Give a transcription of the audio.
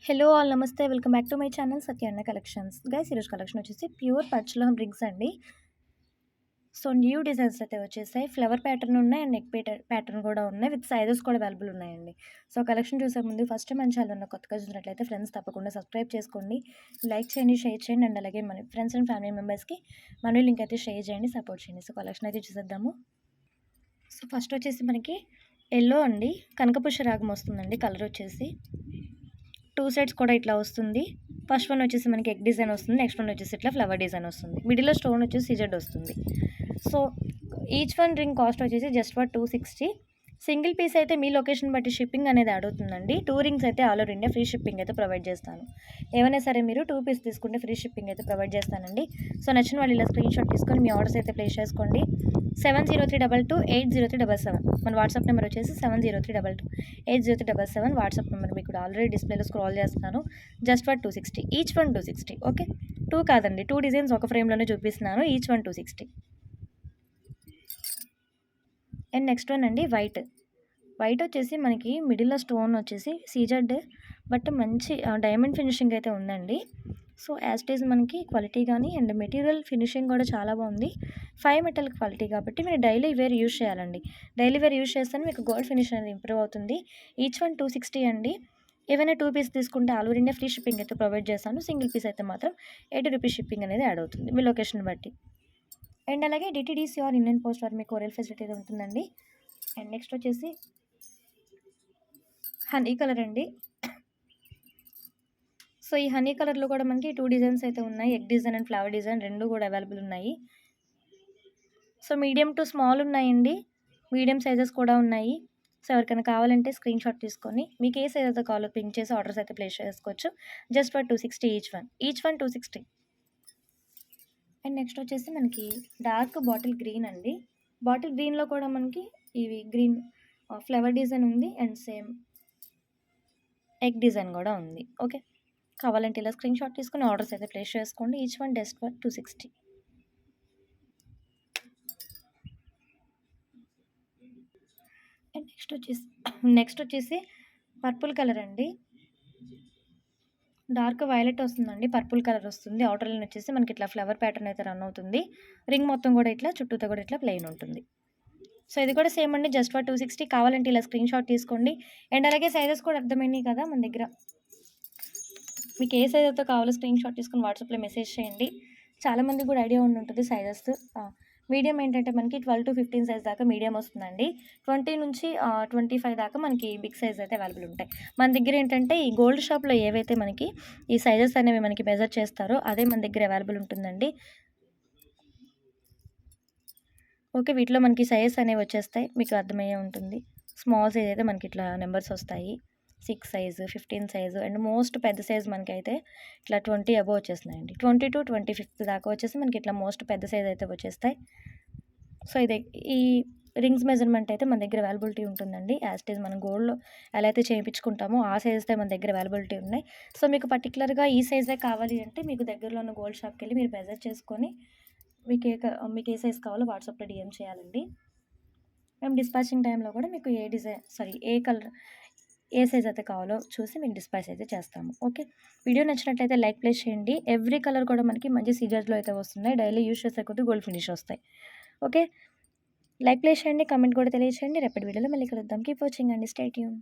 Hello all నమస్తే welcome back to my channel Satyanna collections guys. ఈరోజు collection వచ్చేసి pure పచ్చలం రింగ్స్ అండి. సో న్యూ డిజైన్స్ అయితే వచ్చేసాయి. ఫ్లవర్ ప్యాటర్న్ ఉన్నాయి అండ్ నెక్ ప్యాటర్న్ కూడా ఉన్నాయి. విత్ సైజెస్ కూడా అవైలబుల్ ఉన్నాయండి. సో కలెక్షన్ చూసే ముందు ఫస్ట్ మన ఛానల్ కొత్తగా చూసినట్లయితే ఫ్రెండ్స్ తప్పకుండా సబ్స్క్రైబ్ చేసుకోండి, లైక్ చేయండి, షేర్ చేయండి అండ్ అలాగే మన ఫ్రెండ్స్ అండ్ ఫ్యామిలీ మెంబర్స్కి మన లింక్ అయితే షేర్ చేయండి, సపోర్ట్ చేయండి. సో కలెక్షన్ అయితే చూసేద్దాము. సో ఫస్ట్ వచ్చేసి మనకి ఎల్లో అండి, కనకపుష్య రాగం వస్తుందండి. కలర్ వచ్చేసి టూ సైడ్స్ కూడా ఇట్లా వస్తుంది. ఫస్ట్ వన్ వచ్చేసి మనకి ఎగ్ డిజైన్ వస్తుంది, నెక్స్ట్ వన్ వచ్చేసి ఇట్లా ఫ్లవర్ డిజైన్ వస్తుంది. మిడిల్లో స్టోన్ వచ్చేసి సిజెడ్ వస్తుంది. So each one ring cost వచ్చేసి జస్ట్ ఫర్ 260. సింగిల్ పీస్ అయితే మీ లొకేషన్ బట్టి షిప్పింగ్ అనేది అడుగుతుందండి. 2 రింగ్స్ అయితే all over India free shipping అయితే ప్రొవైడ్ చేస్తాను. ఏమైనా సరే మీరు 2 పీస్ తీసుకుంటే ఫ్రీ షిప్పింగ్ అయితే ప్రొవైడ్ చేస్తానండి. సో నచ్చిన వాళ్ళు ఇలా స్క్రీన్ షాట్ తీసుకొని మీ ఆర్డర్స్ అయితే ప్లేస్ చేసుకోండి. 7032280377 మన వాట్సాప్ నెంబర్ వచ్చేసి 7032280377 వాట్సాప్ నెంబర్ మీకు ఆల్రెడీ డిస్ప్లేలో స్క్రోల్ చేస్తున్నాను. Just for 260, each one 260. Okay, 2 కాదండి, 2 డిజైన్స్ ఒక ఫ్రేమ్లోనే చూపిస్తున్నాను. Each one 260. And next one అండి వైట్ వచ్చేసి మనకి మిడిల్లో స్టోన్ వచ్చేసి సీజెడ్ బట్ మంచి డైమండ్ ఫినిషింగ్ అయితే ఉందండి. సో యాజ్ ఇట్ ఈజ్ మనకి క్వాలిటీ కానీ అండ్ మెటీరియల్ ఫినిషింగ్ కూడా చాలా బాగుంది. 5 మెటల్ క్వాలిటీ కాబట్టి మీరు డైలీ వేర్ యూజ్ చేయాలండి. డైలీ వేర్ యూజ్ చేస్తే మీకు గోల్డ్ ఫినిష్ అనేది ఇంప్రూవ్ అవుతుంది. ఈచ్ వన్ 260 అండి. ఏవైనా 2 పీస్ తీసుకుంటే all over India free shipping అయితే ప్రొవైడ్ చేస్తాను. సింగిల్ పీస్ అయితే మాత్రం 80 రూపీస్ షిప్పింగ్ అనేది యాడ్ అవుతుంది మీ లొకేషన్ బట్టి. అండ్ అలాగే డిటీడీసీ ఆర్ ఇండియన్ పోస్ట్ వారు మీకు కొరియర్ ఫెసిలిటీ అయితే ఉంటుందండి. అండ్ నెక్స్ట్ వచ్చేసి హనీ కలర్ అండి. సో ఈ హనీ కలర్లో కూడా మనకి 2 డిజైన్స్ అయితే ఉన్నాయి. Egg design and flower design రెండు కూడా అవైలబుల్ ఉన్నాయి. సో మీడియం టు స్మాల్ ఉన్నాయండి, మీడియం సైజెస్ కూడా ఉన్నాయి. సో ఎవరికైనా కావాలంటే స్క్రీన్ షాట్ తీసుకొని మీకు ఏ సైజ్ అయితే కావాలో పింక్ చేసి ఆర్డర్స్ అయితే ప్లేస్ చేసుకోవచ్చు. Just for 260 each one 260. And next వచ్చేసి మనకి డార్క్ బాటిల్ గ్రీన్ అండి. బాటిల్ గ్రీన్లో కూడా మనకి ఇవి గ్రీన్ ఫ్లవర్ డిజైన్ ఉంది అండ్ సేమ్ ఎగ్ డిజైన్ కూడా ఉంది. ఓకే, కావాలంటే ఇలా స్క్రీన్ షాట్ తీసుకుని ఆర్డర్స్ అయితే ప్లేస్ చేసుకోండి. Each one just for 260. And next వచ్చేసి పర్పుల్ కలర్ అండి. డార్క్ వైలెట్ వస్తుందండి, పర్పుల్ కలర్ వస్తుంది. అవుటర్ లైన్ వచ్చేసి మనకి ఇట్లా ఫ్లవర్ ప్యాటర్న్ అయితే రన్ అవుతుంది. రింగ్ మొత్తం కూడా ఇట్లా చుట్టూతో కూడా ఇట్లా ప్లెయిన్ ఉంటుంది. సో ఇది కూడా సేమ్ అండి, జస్ట్ ఫర్ 260. కావాలంటే ఇలా స్క్రీన్ షాట్ తీసుకోండి. అండ్ అలాగే సైజెస్ కూడా అర్థమైనాయి కదా మన దగ్గర. మీకు ఏ సైజ్ అయితే కావాలో స్క్రీన్ షాట్ తీసుకుని వాట్సాప్లో మెసేజ్ చేయండి. చాలామందికి కూడా ఐడియా ఉంటుంది సైజెస్. మీడియం ఏంటంటే మనకి 12 to 15 సైజ్ దాకా మీడియం వస్తుందండి. 20 నుంచి 25 దాకా మనకి బిగ్ సైజ్ అయితే అవైలబుల్ ఉంటాయి. మన దగ్గర ఏంటంటే ఈ గోల్డ్ షాప్లో ఏవైతే మనకి ఈ సైజెస్ అనేవి మనకి మెజర్ చేస్తారో అదే మన దగ్గర అవైలబుల్ ఉంటుందండి. ఓకే, వీటిలో మనకి సైజెస్ అనేవి వచ్చేస్తాయి, మీకు అర్థమయ్యే ఉంటుంది. స్మాల్ సైజ్ అయితే మనకి ఇట్లా నెంబర్స్ వస్తాయి. 6 సైజు, 15 సైజు అండ్ మోస్ట్ పెద్ద సైజ్ మనకైతే ఇట్లా 20 అబోవ్ వచ్చేస్తున్నాయండి. 20 to 25 దాకా వచ్చేసి మనకి ఇట్లా మోస్ట్ పెద్ద సైజ్ అయితే వచ్చేస్తాయి. సో ఇది ఈ రింగ్స్ మెజర్మెంట్ అయితే మన దగ్గర అవైలబిలిటీ ఉంటుందండి. యాజ్ ఇట్ ఈజ్ మనం గోల్డ్లో ఎలా అయితే చేయించుకుంటామో ఆ సైజెస్ మన దగ్గర అవైలబిలిటీ ఉన్నాయి. సో మీకు పర్టికులర్గా ఈ సైజే కావాలి అంటే మీకు దగ్గరలో ఉన్న గోల్డ్ షాప్కి వెళ్ళి మీరు మెజర్ చేసుకొని మీకు ఏ సైజ్ కావాలో వాట్సాప్లో డిఎం చేయాలండి. మేము డిస్పాచింగ్ టైంలో కూడా మీకు ఏ కలర్ ఏ సైజ్ అయితే కావాలో చూసి మీకు డిస్పాచ్ అయితే చేస్తాము. ఓకే, వీడియో నచ్చినట్లయితే లైక్ ప్లేస్ చేయండి. ఎవ్రీ కలర్ కూడా మనకి మంచి సీజర్స్లో అయితే వస్తున్నాయి. డైలీ యూస్ చేసే కొద్ది గోల్డ్ ఫినిష్ వస్తాయి. ఓకే, లైక్ ప్లేస్ చేయండి, కమెంట్ కూడా తెలియచేయండి. రేపటి వీడియోలో మళ్ళీ కలుద్దాం. కీప్ వాచింగ్ అండి, స్టే ట్యూన్.